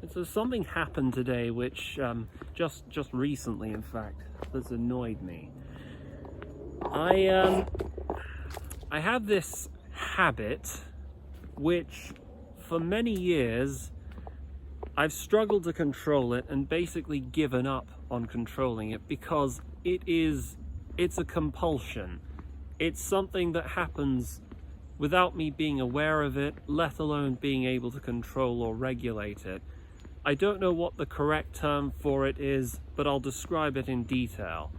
So something happened today which just recently, in fact, that's annoyed me. I have this habit which for many years I've struggled to control it and basically given up on controlling it because it's a compulsion. It's something that happens without me being aware of it, let alone being able to control or regulate it. I don't know what the correct term for it is, but I'll describe it in detail.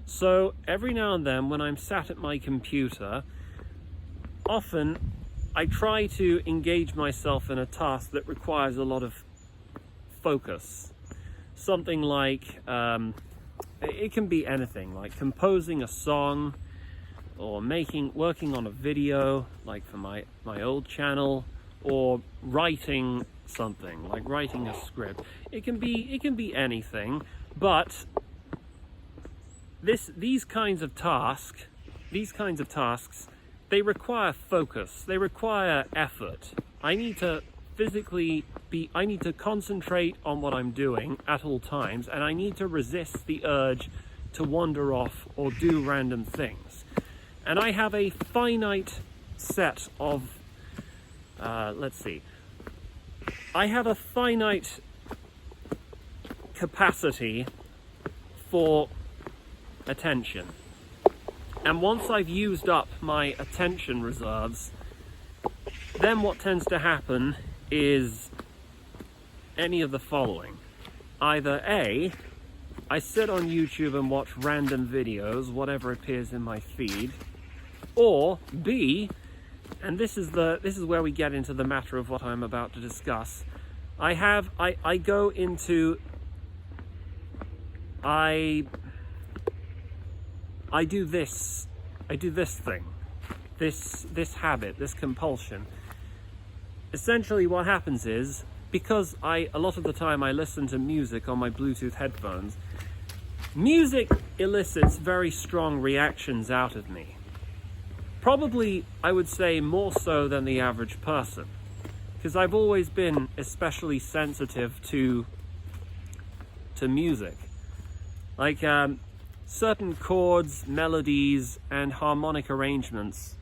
So every now and then when I'm sat at my computer, often I try to engage myself in a task that requires a lot of focus. Something like, it can be anything, like composing a song, or working on a video, like for my old channel, or writing something, like writing a script. It can be anything, but these kinds of tasks, they require focus, they require effort. I need to concentrate on what I'm doing at all times, and I need to resist the urge to wander off or do random things. And I have a finite set of, I have a finite capacity for attention. And once I've used up my attention reserves, then what tends to happen is any of the following. Either A, I sit on YouTube and watch random videos, whatever appears in my feed, or B, and this is where we get into the matter of what I'm about to discuss. I do this thing, this habit, this compulsion. Essentially what happens is, because a lot of the time I listen to music on my Bluetooth headphones, music elicits very strong reactions out of me. Probably, I would say, more so than the average person, because I've always been especially sensitive to music. Like certain chords, melodies, and harmonic arrangements,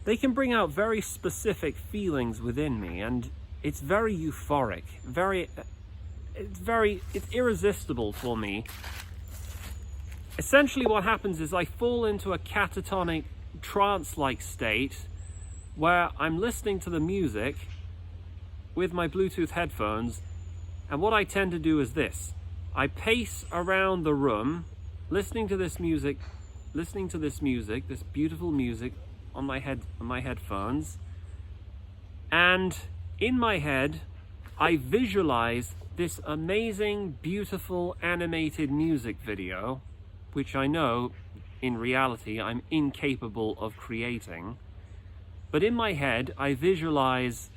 they can bring out very specific feelings within me, and it's very euphoric, it's irresistible for me. Essentially what happens is I fall into a catatonic, trance-like state where I'm listening to the music with my Bluetooth headphones, and what I tend to do is this. I pace around the room, listening to this music, this beautiful music on my headphones, and in my head I visualize this amazing, beautiful animated music video, which I know in reality I'm incapable of creating. But in my head I visualize,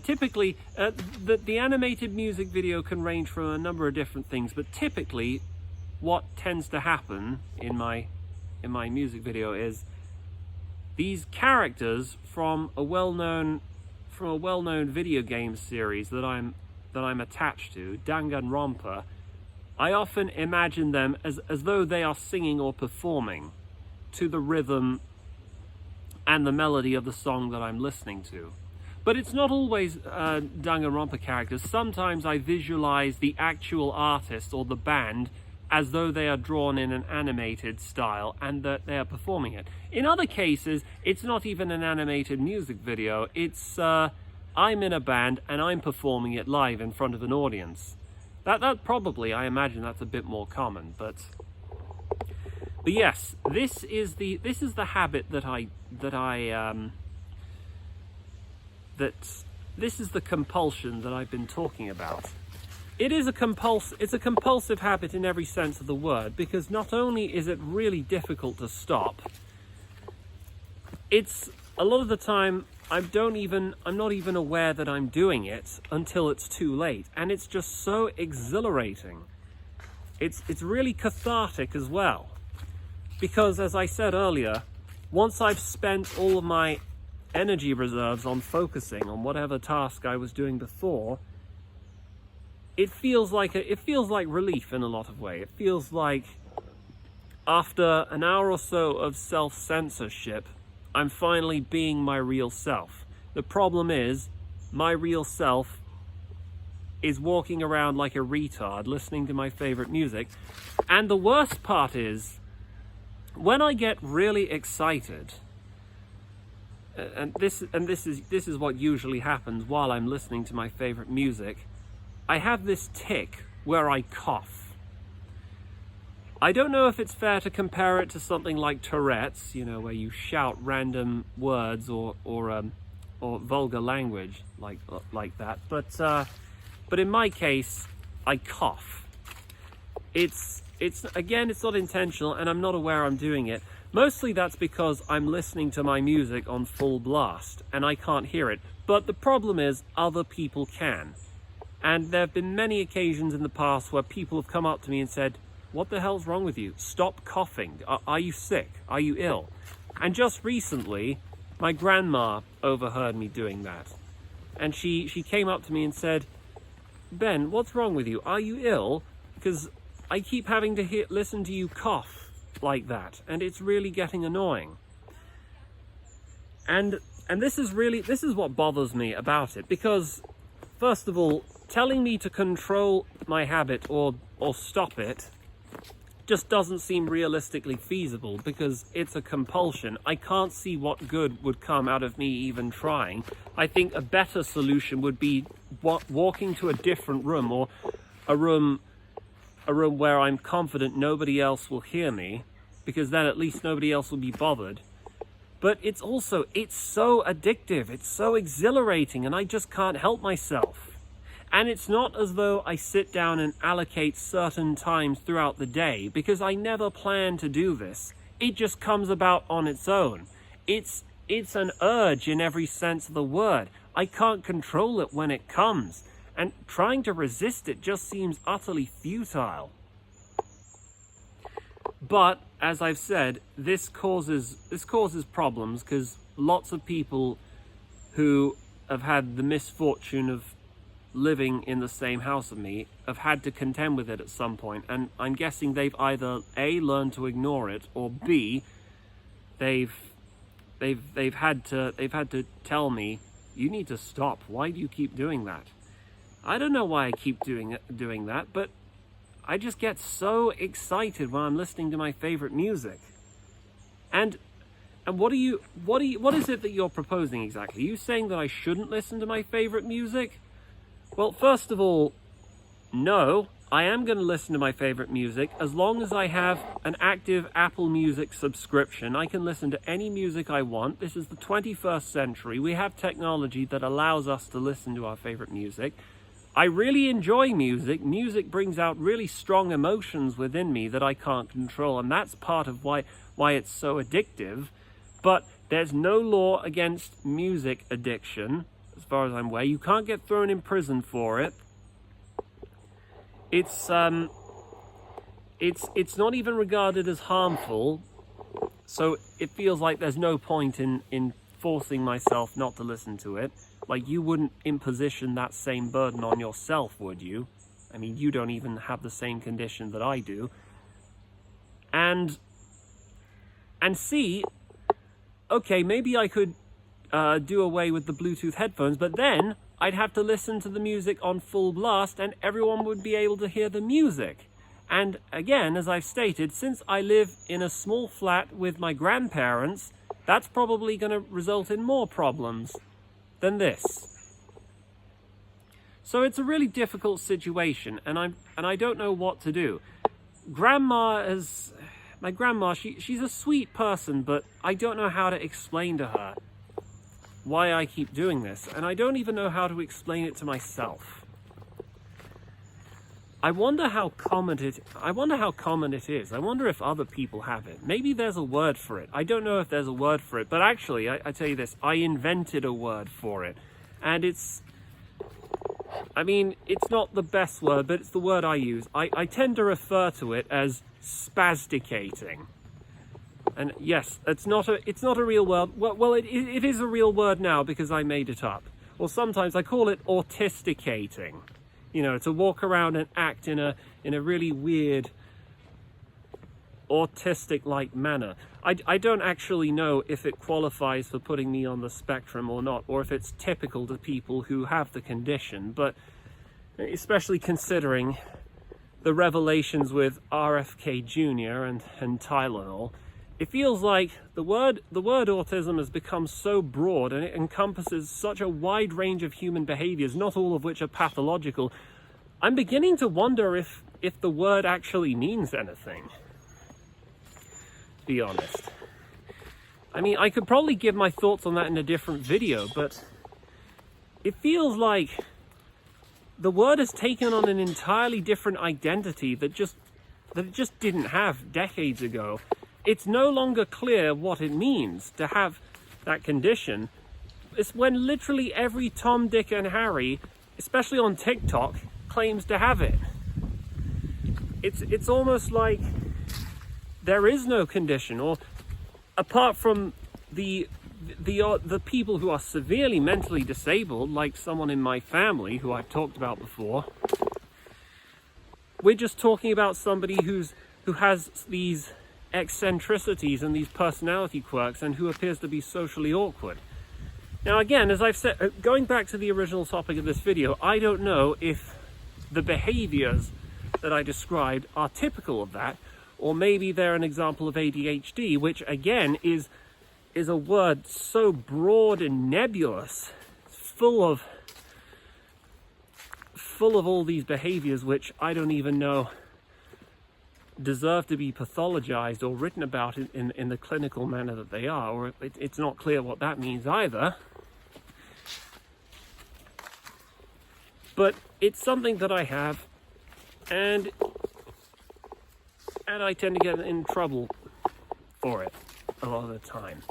typically the animated music video can range from a number of different things, but typically what tends to happen in my music video is these characters from a well-known video game series that I'm attached to, Danganronpa. I often imagine them as though they are singing or performing to the rhythm and the melody of the song that I'm listening to. But it's not always Danganronpa characters. Sometimes I visualize the actual artist or the band as though they are drawn in an animated style and that they are performing it. In other cases, it's not even an animated music video. It's I'm in a band and I'm performing it live in front of an audience. That probably, I imagine this a bit more common, but yes, this is the habit this is the compulsion that I've been talking about. It's a compulsive habit in every sense of the word, because not only is it really difficult to stop, it's a lot of the time I'm not even aware that I'm doing it until it's too late, and it's just so exhilarating. It's really cathartic as well, because as I said earlier, once I've spent all of my energy reserves on focusing on whatever task I was doing before, it feels like relief in a lot of ways. It feels like after an hour or so of self-censorship, I'm finally being my real self. The problem is, my real self is walking around like a retard, listening to my favorite music. And the worst part is, when I get really excited, and this is what usually happens while I'm listening to my favorite music, I have this tic where I cough. I don't know if it's fair to compare it to something like Tourette's, where you shout random words or vulgar language like that. But in my case, I cough. It's not intentional, and I'm not aware I'm doing it. Mostly that's because I'm listening to my music on full blast, and I can't hear it. But the problem is, other people can. And there have been many occasions in the past where people have come up to me and said, "What the hell's wrong with you? Stop coughing. Are you sick? Are you ill?" And just recently, my grandma overheard me doing that. And she came up to me and said, "Ben, what's wrong with you? Are you ill? Because I keep having to listen to you cough like that, and it's really getting annoying." And this is what bothers me about it, because first of all, telling me to control my habit or stop it just doesn't seem realistically feasible, because it's a compulsion. I can't see what good would come out of me even trying. I think a better solution would be walking to a different room, or a room where I'm confident nobody else will hear me, because then at least nobody else will be bothered. But it's so addictive, it's so exhilarating, and I just can't help myself. And it's not as though I sit down and allocate certain times throughout the day, because I never plan to do this. It just comes about on its own. It's an urge in every sense of the word. I can't control it when it comes, and trying to resist it just seems utterly futile. But, as I've said, this causes problems, because lots of people who have had the misfortune of living in the same house as me have had to contend with it at some point, and I'm guessing they've either A, learned to ignore it, or B, they've had to tell me, "You need to stop. Why do you keep doing that?" I don't know why I keep doing that, but I just get so excited when I'm listening to my favorite music. And what is it that you're proposing exactly? Are you saying that I shouldn't listen to my favorite music? Well, first of all, no, I am going to listen to my favorite music as long as I have an active Apple Music subscription. I can listen to any music I want. This is the 21st century. We have technology that allows us to listen to our favorite music. I really enjoy music. Music brings out really strong emotions within me that I can't control, and that's part of why it's so addictive. But there's no law against music addiction, as far as I'm aware. You can't get thrown in prison for it. It's not even regarded as harmful, so it feels like there's no point in forcing myself not to listen to it. Like, you wouldn't imposition that same burden on yourself, would you? I mean, you don't even have the same condition that I do. And C, okay, maybe I could do away with the Bluetooth headphones, but then I'd have to listen to the music on full blast, and everyone would be able to hear the music. And again, as I've stated, since I live in a small flat with my grandparents, that's probably going to result in more problems than this. So it's a really difficult situation, and I don't know what to do. My grandma, she's a sweet person, but I don't know how to explain to her why I keep doing this, and I don't even know how to explain it to myself. I wonder how common it is. I wonder if other people have it. Maybe there's a word for it. I don't know if there's a word for it, but actually, I tell you this, I invented a word for it. And it's not the best word, but it's the word I use. I tend to refer to it as spasticating. And yes, it's not a real word. Well, it is a real word now because I made it up. Or sometimes I call it autisticating. you know, to walk around and act in a really weird autistic-like manner. I don't actually know if it qualifies for putting me on the spectrum or not, or if it's typical to people who have the condition, but especially considering the revelations with RFK Jr. and Tylenol, it feels like the word autism has become so broad, and it encompasses such a wide range of human behaviors, not all of which are pathological. I'm beginning to wonder if the word actually means anything, to be honest. I mean, I could probably give my thoughts on that in a different video, but it feels like the word has taken on an entirely different identity that it just didn't have decades ago. It's no longer clear what it means to have that condition. It's when literally every Tom, Dick, and Harry, especially on TikTok, claims to have it. It's almost like there is no condition, or apart from the people who are severely mentally disabled, like someone in my family who I've talked about before. We're just talking about somebody who has these eccentricities and these personality quirks, and who appears to be socially awkward. Now again, as I've said, going back to the original topic of this video, I don't know if the behaviors that I described are typical of that, or maybe they're an example of ADHD, which again is a word so broad and nebulous, full of all these behaviors which I don't even know deserve to be pathologized or written about in the clinical manner that they are, or it's not clear what that means either. But it's something that I have, and I tend to get in trouble for it a lot of the time.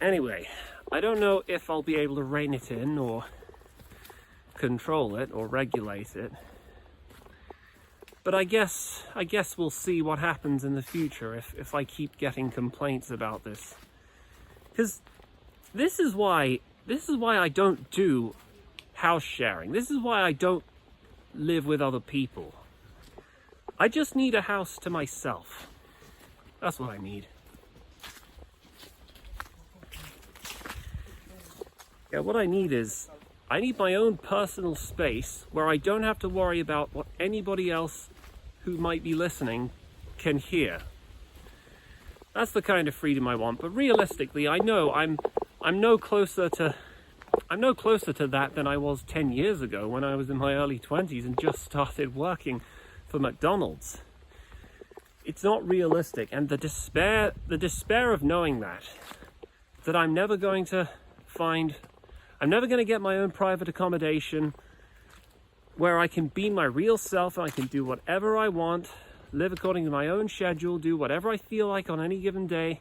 Anyway, I don't know if I'll be able to rein it in or control it or regulate it, but I guess we'll see what happens in the future if I keep getting complaints about this. Because this is why I don't do house sharing. This is why I don't live with other people. I just need a house to myself. That's what I need. Yeah, what I need my own personal space where I don't have to worry about what anybody else who might be listening can hear. That's the kind of freedom I want. But realistically, I know I'm no closer to that than I was 10 years ago when I was in my early 20s and just started working for McDonald's. It's not realistic, and the despair of knowing that I'm never going to get my own private accommodation where I can be my real self and I can do whatever I want, live according to my own schedule, do whatever I feel like on any given day.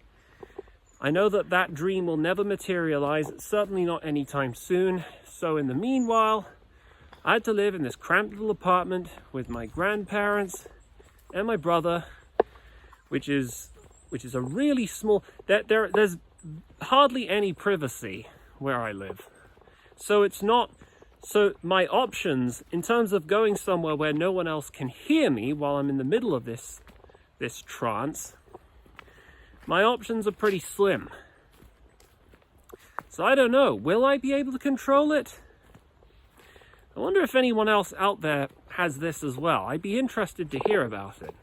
I know that dream will never materialize, certainly not anytime soon. So in the meanwhile, I had to live in this cramped little apartment with my grandparents and my brother, which is a really small, there's hardly any privacy where I live. So my options in terms of going somewhere where no one else can hear me while I'm in the middle of this trance, my options are pretty slim. So I don't know, will I be able to control it? I wonder if anyone else out there has this as well. I'd be interested to hear about it.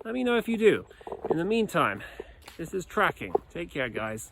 Let me know if you do. In the meantime, this is Tracking. Take care, guys.